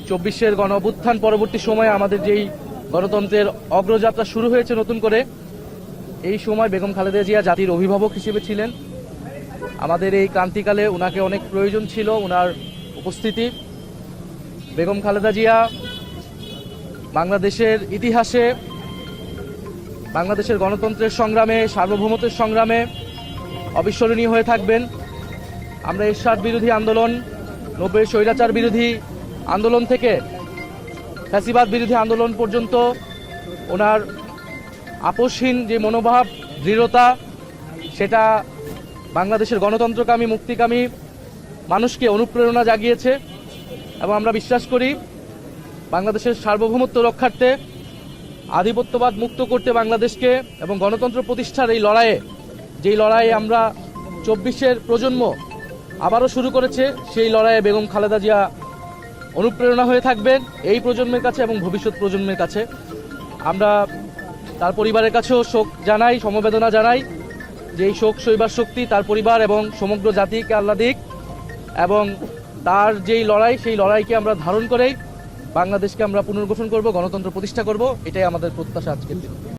24-এর গণ অভ্যুত্থান পরবর্তী সময়ে আমাদের যেই গণতন্ত্রের অগ্রযাত্রা শুরু হয়েছে নতুন করে, এই সময় বেগম খালেদা জিয়া জাতির অভিভাবক হিসেবে ছিলেন। আমাদের এই ক্রান্তিকালে ওনাকে অনেক প্রয়োজন ছিল, ওনার উপস্থিতি। বেগম খালেদা জিয়া বাংলাদেশের ইতিহাসে, বাংলাদেশের গণতন্ত্রের সংগ্রামে, সার্বভৌমত্বের সংগ্রামে অবিস্মরণীয় হয়ে থাকবেন। আমরা এরশাদ বিরোধী আন্দোলন, 90-এর স্বৈরাচার বিরোধী আন্দোলন থেকে ফ্যাসিবাদ বিরোধী আন্দোলন পর্যন্ত ওনার আপোষহীন যে মনোভাব, দৃঢ়তা, সেটা বাংলাদেশের গণতন্ত্রকামী, মুক্তিকামী মানুষকে অনুপ্রেরণা জাগিয়েছে। এবং আমরা বিশ্বাস করি বাংলাদেশের সার্বভৌমত্ব রক্ষার্থে, আধিপত্যবাদ মুক্ত করতে বাংলাদেশকে এবং গণতন্ত্র প্রতিষ্ঠার এই লড়াইয়ে, যেই লড়াইয়ে আমরা 24-এর প্রজন্ম আবারও শুরু করেছে, সেই লড়াইয়ে বেগম খালেদা জিয়া অনুপ্রেরণা হয়ে থাকবেন এই প্রজন্মের কাছে এবং ভবিষ্যৎ প্রজন্মের কাছে। আমরা তার পরিবারের কাছেও শোক জানাই, সমবেদনা জানাই, যে এই শোক সইবার শক্তি তার পরিবার এবং সমগ্র জাতিকে আল্লাহ দিক, এবং তার যেই লড়াই, সেই লড়াইকে আমরা ধারণ করেই বাংলাদেশকে আমরা পুনর্গঠন করব, গণতন্ত্র প্রতিষ্ঠা করব, এটাই আমাদের প্রত্যাশা আজকের দিন।